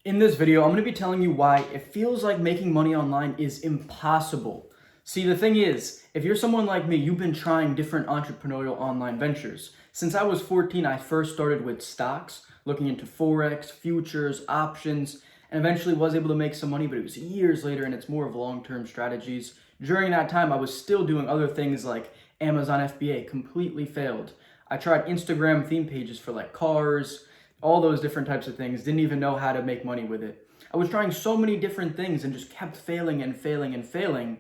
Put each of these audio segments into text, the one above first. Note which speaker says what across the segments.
Speaker 1: In this video, I'm going to be telling you why it feels like making money online is impossible. See, the thing is, if you're someone like me, you've been trying different entrepreneurial online ventures. Since I was 14, I first started with stocks, looking into Forex, futures, options, and eventually was able to make some money, but it was years later and it's more of long-term strategies. During that time, I was still doing other things like Amazon FBA, completely failed. I tried Instagram theme pages for like cars, all those different types of things, didn't even know how to make money with it. I was trying so many different things and just kept failing and failing and failing.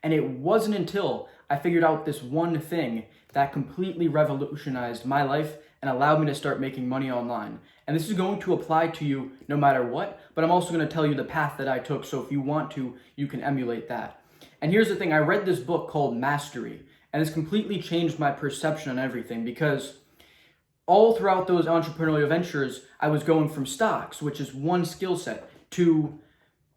Speaker 1: And it wasn't until I figured out this one thing that completely revolutionized my life and allowed me to start making money online. And this is going to apply to you no matter what, but I'm also going to tell you the path that I took, so if you want to, you can emulate that. And here's the thing, I read this book called Mastery, and it's completely changed my perception on everything, because all throughout those entrepreneurial ventures, I was going from stocks, which is one skill set, to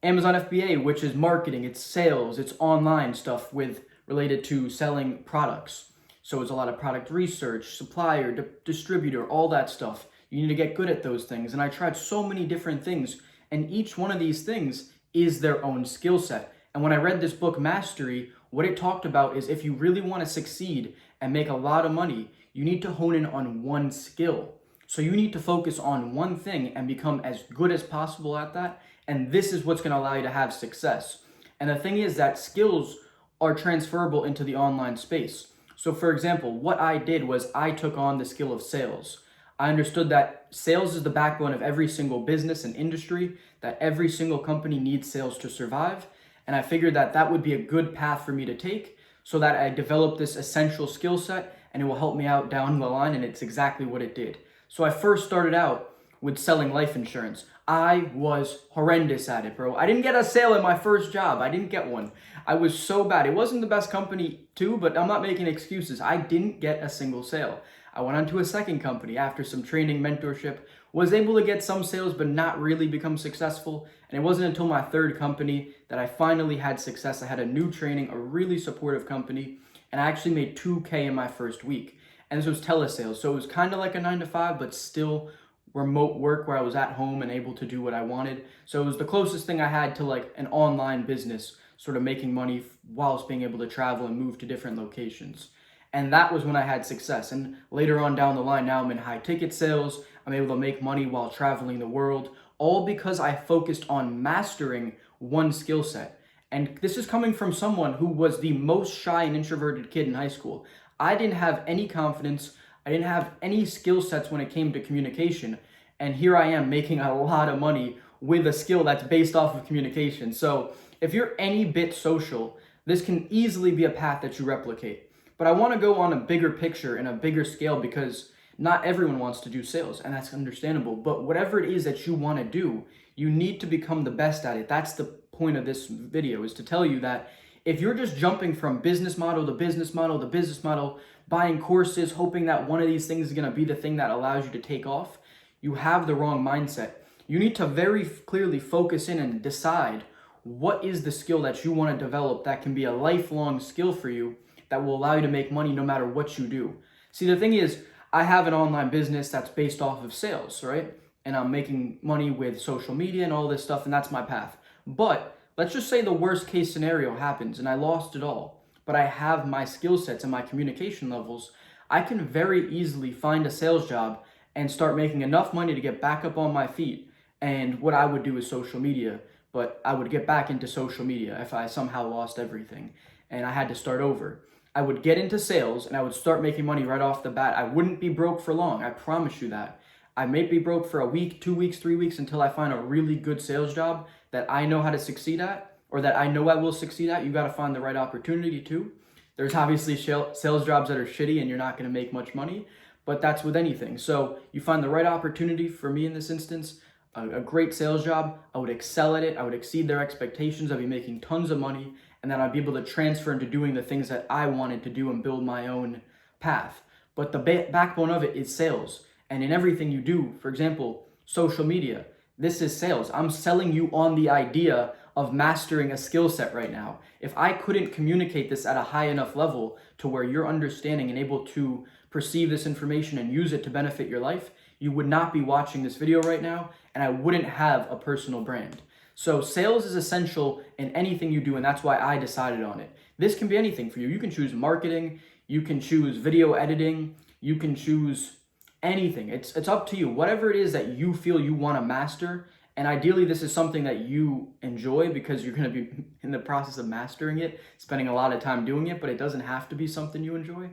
Speaker 1: Amazon FBA, which is marketing, it's sales, it's online stuff related to selling products. So it's a lot of product research, supplier, distributor, all that stuff. You need to get good at those things. And I tried so many different things, and each one of these things is their own skill set. And when I read this book, Mastery, what it talked about is if you really want to succeed and make a lot of money, you need to hone in on one skill. So you need to focus on one thing and become as good as possible at that. And this is what's going to allow you to have success. And the thing is that skills are transferable into the online space. So for example, what I did was I took on the skill of sales. I understood that sales is the backbone of every single business and industry, that every single company needs sales to survive. And I figured that that would be a good path for me to take so that I developed this essential skill set and it will help me out down the line, and it's exactly what it did. So I first started out with selling life insurance. I was horrendous at it, bro. I didn't get a sale in my first job. I didn't get one. I was so bad. It wasn't the best company too, but I'm not making excuses. I didn't get a single sale. I went on to a second company after some training, mentorship, was able to get some sales, but not really become successful. And it wasn't until my third company that I finally had success. I had a new training, a really supportive company, and I actually made 2K in my first week. And this was telesales. So it was kind of like a 9 to 5, but still remote work where I was at home and able to do what I wanted. So it was the closest thing I had to like an online business, sort of making money whilst being able to travel and move to different locations. And that was when I had success. And later on down the line, now I'm in high ticket sales. I'm able to make money while traveling the world, all because I focused on mastering one skill set. And this is coming from someone who was the most shy and introverted kid in high school. I didn't have any confidence. I didn't have any skill sets when it came to communication. And here I am making a lot of money with a skill that's based off of communication. So if you're any bit social, this can easily be a path that you replicate. But I want to go on a bigger picture and a bigger scale, because not everyone wants to do sales, and that's understandable. But whatever it is that you want to do, you need to become the best at it. That's the point of this video, is to tell you that if you're just jumping from business model to business model to business model, buying courses, hoping that one of these things is going to be the thing that allows you to take off, you have the wrong mindset. You need to very clearly focus in and decide what is the skill that you want to develop that can be a lifelong skill for you that will allow you to make money no matter what you do. See, the thing is, I have an online business that's based off of sales, right? And I'm making money with social media and all this stuff, and that's my path. But let's just say the worst case scenario happens and I lost it all, but I have my skill sets and my communication levels. I can very easily find a sales job and start making enough money to get back up on my feet. And what I would do is social media, but I would get back into social media if I somehow lost everything and I had to start over. I would get into sales and I would start making money right off the bat. I wouldn't be broke for long, I promise you that. I may be broke for a week, 2 weeks, 3 weeks until I find a really good sales job that I know how to succeed at, or that I know I will succeed at. You got to find the right opportunity too. There's obviously sales jobs that are shitty and you're not going to make much money, but that's with anything. So you find the right opportunity. For me in this instance, a great sales job, I would excel at it. I would exceed their expectations. I'd be making tons of money, and then I'd be able to transfer into doing the things that I wanted to do and build my own path. But the backbone of it is sales. And in everything you do, for example, social media, this is sales. I'm selling you on the idea of mastering a skill set right now. If I couldn't communicate this at a high enough level to where you're understanding and able to perceive this information and use it to benefit your life, you would not be watching this video right now, and I wouldn't have a personal brand. So sales is essential in anything you do, and that's why I decided on it. This can be anything for you. You can choose marketing, you can choose video editing, you can choose anything. It's up to you. Whatever it is that you feel you want to master, and ideally this is something that you enjoy because you're going to be in the process of mastering it, spending a lot of time doing it, but it doesn't have to be something you enjoy.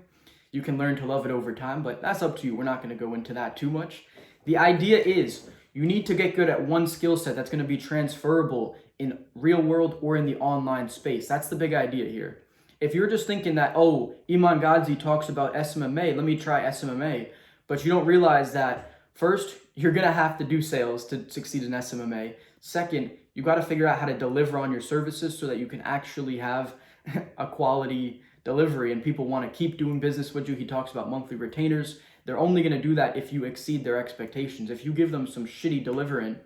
Speaker 1: You can learn to love it over time, but that's up to you. We're not going to go into that too much. The idea is you need to get good at one skill set that's going to be transferable in real world or in the online space. That's the big idea here. If you're just thinking that, oh, Iman Gadzhi talks about SMMA, let me try SMMA, but you don't realize that first, you're going to have to do sales to succeed in SMMA. Second, you got to figure out how to deliver on your services so that you can actually have a quality delivery and people want to keep doing business with you. He talks about monthly retainers. They're only going to do that if you exceed their expectations. If you give them some shitty delivery,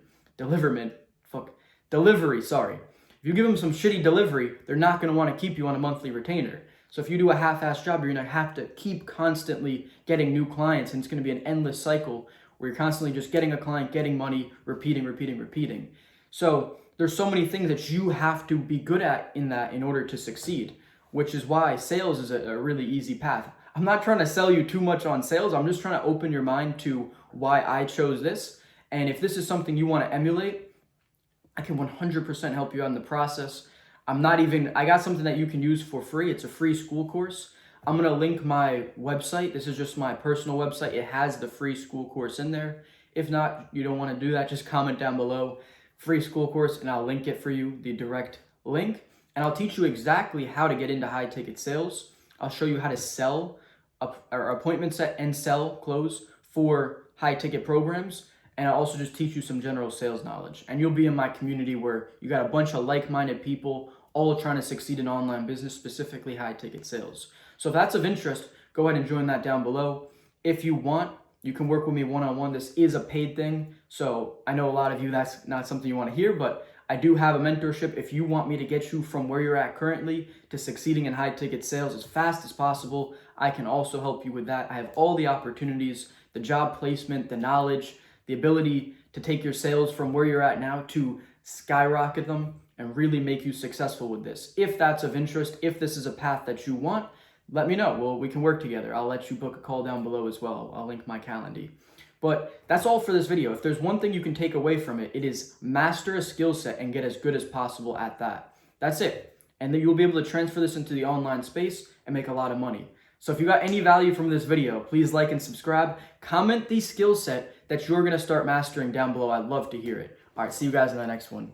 Speaker 1: If you give them some shitty delivery, they're not going to want to keep you on a monthly retainer. So if you do a half-assed job, you're going to have to keep constantly getting new clients, and it's going to be an endless cycle where you're constantly just getting a client, getting money, repeating. So there's so many things that you have to be good at in order to succeed, which is why sales is a really easy path. I'm not trying to sell you too much on sales. I'm just trying to open your mind to why I chose this. And if this is something you want to emulate, I can 100% help you out in the process. I got something that you can use for free. It's a free school course. I'm going to link my website. This is just my personal website. It has the free school course in there. If not, you don't want to do that, just comment down below, free school course, and I'll link it for you, the direct link. And I'll teach you exactly how to get into high ticket sales. I'll show you how to sell or appointment set and close for high ticket programs. And I'll also just teach you some general sales knowledge. And you'll be in my community where you got a bunch of like-minded people all trying to succeed in online business, specifically high ticket sales. So if that's of interest, go ahead and join that down below. If you want, you can work with me one-on-one. This is a paid thing. So I know a lot of you, that's not something you want to hear, but I do have a mentorship. If you want me to get you from where you're at currently to succeeding in high ticket sales as fast as possible, I can also help you with that. I have all the opportunities, the job placement, the knowledge, the ability to take your sales from where you're at now to skyrocket them and really make you successful with this. If that's of interest, if this is a path that you want, let me know. Well, we can work together. I'll let you book a call down below as well. I'll link my calendar. But that's all for this video. If there's one thing you can take away from it, it is master a skill set and get as good as possible at that. That's it. And then you'll be able to transfer this into the online space and make a lot of money. So if you got any value from this video, please like and subscribe. Comment the skill set that you're going to start mastering down below. I'd love to hear it. All right, see you guys in the next one.